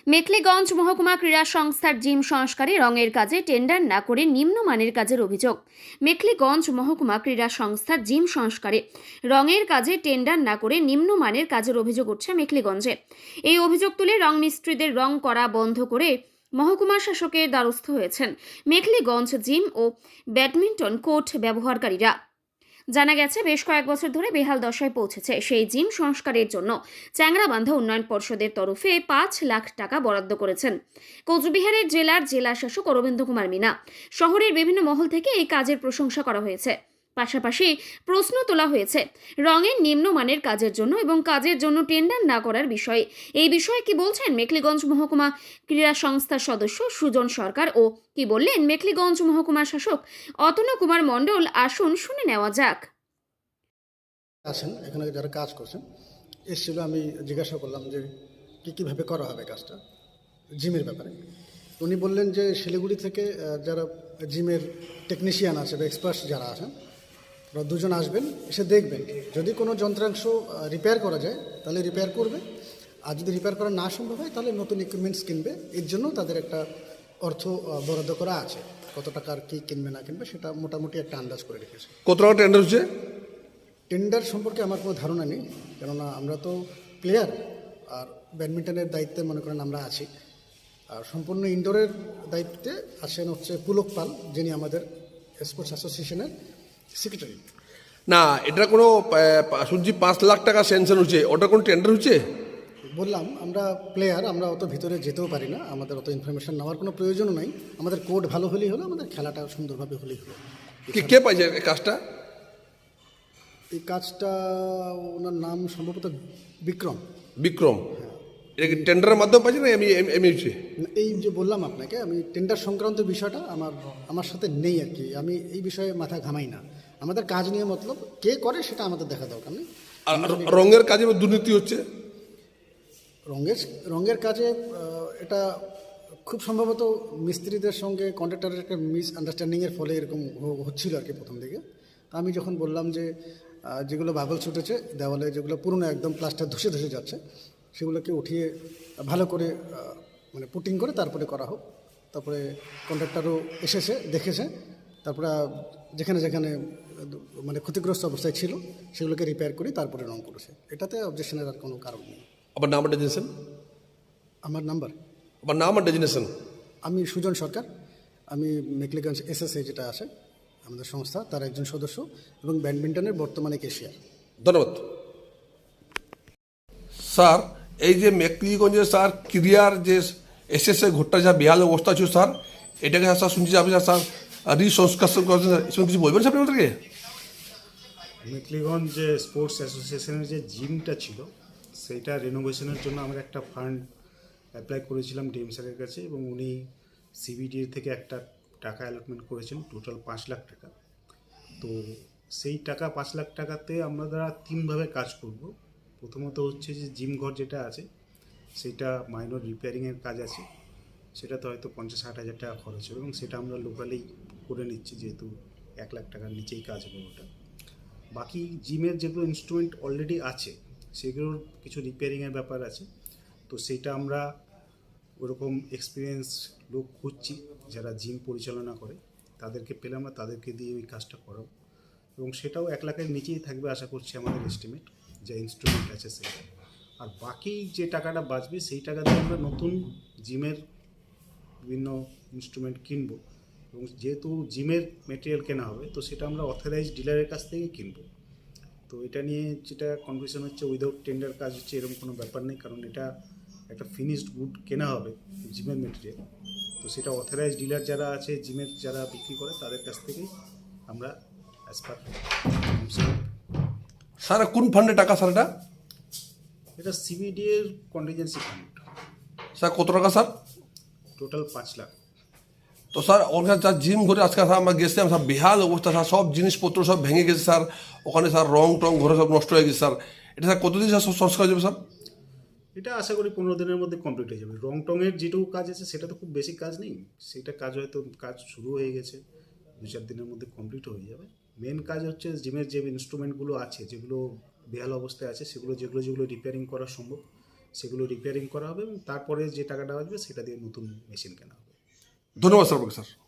মেখলিগঞ্জ মহকুমা ক্রীড়া সংস্থার জিম সংস্কারে রঙের কাজে টেন্ডার না করে নিম্নমানের কাজের অভিযোগ। মেখলিগঞ্জ মহকুমা ক্রীড়া সংস্থার জিম সংস্কারে রঙের কাজে টেন্ডার না করে নিম্নমানের কাজের অভিযোগ উঠছে মেখলিগঞ্জে। এই অভিযোগ তুলে রং মিস্ত্রিদের রং করা বন্ধ করে মহকুমা শাসকের দ্বারস্থ হয়েছেন মেখলিগঞ্জ জিম ও ব্যাডমিন্টন কোর্ট ব্যবহারকারীরা। জানা গেছে, বেশ কয়েক বছর ধরে বেহাল দশায় পৌঁছেছে সেই জিম সংস্কারের জন্য চ্যাংরাবান্ধা উন্নয়ন পর্ষদের তরফে 5 লাখ টাকা বরাদ্দ করেছেন কোচবিহারের জেলা শাসক অরবিন্দ কুমার মিনা। শহরের বিভিন্ন মহল থেকে এই কাজের প্রশংসা করা হয়েছে, পাশাপাশি প্রশ্ন তোলা হয়েছে রঙের নিম্নমানের কাজের জন্য এবং কাজের জন্য টেন্ডার না করার বিষয়ে। এই বিষয়ে কি বলছেন মেখলিগঞ্জ মহকুমা ক্রীড়া সংস্থার সদস্য সুজন সরকার ও কি বললেন মেখলিগঞ্জ মহকুমা শাসক অতনু কুমার মণ্ডল, আসুন শুনে নেওয়া যাক। আসেন এখানে যারা কাজ করছেন এসেছিল, আমি জিজ্ঞাসা করলাম যে কীভাবে করা হবে কাজটা জিমের ব্যাপারে। উনি বললেন যে শিলিগুড়ি থেকে যারা জিমের টেকনিশিয়ান আছে বা এক্সপার্টস যারা আছেন ওরা দুজন আসবেন, এসে দেখবেন যদি কোনো যন্ত্রাংশ রিপেয়ার করা যায় তাহলে রিপেয়ার করবে, আর যদি রিপেয়ার করা না সম্ভব হয় তাহলে নতুন ইকুইপমেন্টস কিনবে। এর জন্য তাদের একটা অর্থ বরাদ্দ করা আছে, কত টাকার কী কিনবে না কিনবে সেটা মোটামুটি একটা আন্দাজ করে রেখেছে। কত টাকা টেন্ডার হচ্ছে? টেন্ডার সম্পর্কে আমার কোনো ধারণা নেই, কেননা আমরা তো প্লেয়ার আর ব্যাডমিন্টনের দায়িত্বে মনে করেন আমরা আছি। আর সম্পূর্ণ ইনডোরের দায়িত্বে আছেন হচ্ছে পুলক পাল, যিনি আমাদের স্পোর্টস অ্যাসোসিয়েশনের সেক্রেটারি। না, এটা কোনো শুনছি 5 লাখ টাকা স্যাংশন হচ্ছে, ওটা কোনো টেন্ডার হচ্ছে? বললাম আমরা প্লেয়ার, আমরা অত ভিতরে যেতেও পারি না, আমাদের অত ইনফরমেশন নেওয়ার কোনো প্রয়োজনও নাই। আমাদের কোড ভালো হলেই হলো, আমাদের খেলাটা সুন্দরভাবে হলেই হলো। কে পাইছে এই কাজটা? এই কাজটা ওনার নাম সম্ভবত বিক্রম। বিক্রম। এটা কি টেন্ডারের মাধ্যমে পাইছে না এমনি হচ্ছে? এই যে বললাম আপনাকে, আমি টেন্ডার সংক্রান্ত বিষয়টা আমার সাথে নেই আর কি, আমি এই বিষয়ে মাথা ঘামাই না। আমাদের কাজ নিয়ে মতলব, কে করে সেটা আমাদের দেখা দরকার নেই। আর রঙের কাজে দুর্নীতি হচ্ছে? রঙের কাজে এটা খুব সম্ভবত মিস্ত্রিদের সঙ্গে কন্ট্রাক্টরের একটা মিসআন্ডারস্ট্যান্ডিংয়ের ফলে এরকম হচ্ছিল আর কি প্রথম দিকে। তা আমি যখন বললাম যে যেগুলো বাবলস উঠেছে দেওয়ালে, যেগুলো পুরনো একদম প্লাস্টার ধসে ধসে যাচ্ছে, সেগুলোকে উঠিয়ে ভালো করে মানে পুটিং করে তারপরে করা হোক। তারপরে কন্ট্রাক্টরও এসেছে, দেখেছে, তারপরে যেখানে যেখানে মানে ক্ষতিগ্রস্ত অবস্থায় ছিল সেগুলোকে রিপেয়ার করে তারপরে রং করেছে। এটাতে অবজেকশনের আর কোনো কারণ নেই। আবার নাম ডেজিনেশন? আমার নাম্বার? আবার নাম আর ডেজিনেশন? আমি সুজন সরকার, আমি মেখলিগঞ্জ এসএসএ যেটা আছে আমাদের সংস্থা, তার একজন সদস্য এবং ব্যাডমিন্টনের বর্তমানে ক্যাশিয়ার। ধন্যবাদ স্যার। এই যে মেখলিগঞ্জের স্যার ক্রিয়ার যে এসএসএ ঘোরটা যা বেহাল অবস্থা ছিল স্যার, এটাকে স্যার শুনছি আপনি স্যার রিসংস্কার করছেন, স্যার কিছু বলবেন স্যার আপনাদেরকে? মেখলিগঞ্জ যে স্পোর্টস অ্যাসোসিয়েশনের যে জিমটা ছিল সেইটা রেনোভেশনের জন্য আমরা একটা ফান্ড অ্যাপ্লাই করেছিলাম ডিএম স্যারের কাছে, এবং উনি সিবিডি থেকে একটা টাকা অ্যালটমেন্ট করেছেন, টোটাল 5 লাখ টাকা। তো সেই টাকা 5 লাখ টাকাতে আমরা তিনভাবে কাজ করব। প্রথমত হচ্ছে যে জিম ঘর যেটা আছে সেটা মাইনর রিপেয়ারিংয়ের কাজ আছে, সেটাতে হয়তো 50-60 হাজার টাকা খরচ হবে, এবং সেটা আমরা লোকালেই করে নিচ্ছি, যেহেতু 1 লাখ টাকার নিচেই কাজ হবে ওটা। বাকি জিমের যেগুলো ইনস্ট্রুমেন্ট অলরেডি আছে সেগুলোর কিছু রিপেয়ারিংয়ের ব্যাপার আছে, তো সেটা আমরা ওরকম এক্সপিরিয়েন্স লোক খুঁজছি যারা জিম পরিচালনা করে, তাদেরকে পেলে আমরা তাদেরকে দিয়ে ওই কাজটা করাবো, এবং সেটাও 1 লাখের নিচেই থাকবে আশা করছি আমাদের এস্টিমেট, যে ইনস্ট্রুমেন্ট আছে সেটা। আর বাকি যে টাকাটা বাঁচবে সেই টাকা দিয়ে আমরা নতুন জিমের বিভিন্ন ইনস্ট্রুমেন্ট কিনবো, এবং যেহেতু জিমের মেটেরিয়াল কেনা হবে তো সেটা আমরা অথরাইজড ডিলারের কাছ থেকে কিনবো। তো এটা নিয়ে যেটা কনফিউশন হচ্ছে, উইদাউট টেন্ডার কাজ হচ্ছে এরকম কোনো ব্যাপার নেই, কারণ এটা একটা ফিনিশড গুড কেনা হবে জিমের মেটেরিয়াল, তো সেটা অথরাইজড ডিলার যারা আছে জিমের যারা বিক্রি করে তাদের কাছ থেকেই আমরা অ্যাজ পার। স্যার কোন ফান্ডে টাকা স্যার এটা? এটা সিবিডি এর কন্টিনজেন্সি ফান্ড। স্যার কত টাকা স্যার? টোটাল 5 লাখ। তো স্যার ওখানে স্যার জিম ঘরে আজকে স্যার আমরা গেছিলাম স্যার, বেহাল অবস্থা স্যার, সব জিনিসপত্র সব ভেঙে গেছে স্যার, ওখানে স্যার রং টং ঘরে সব নষ্ট হয়ে গেছে স্যার। এটা স্যার কতদিন স্যার সংস্কার হয়ে যাবে স্যার? এটা আশা করি 15 দিনের মধ্যে কমপ্লিট হয়ে যাবে। রং টংয়ের যেটুকু কাজ আছে সেটা তো খুব বেশি কাজ নেই, সেটা কাজ হয়তো কাজ শুরু হয়ে গেছে, 2-4 দিনের মধ্যে কমপ্লিট হয়ে যাবে। মেন কাজ হচ্ছে জিমের যে ইনস্ট্রুমেন্টগুলো আছে যেগুলো বেহাল অবস্থায় আছে সেগুলো যেগুলো রিপেয়ারিং করা সম্ভব সেগুলো রিপেয়ারিং করা হবে এবং তারপরে যে টাকাটা আসবে সেটা দিয়ে নতুন মেশিন কেনা হবে। ধন্যবাদ স্যার আপনাকে স্যার।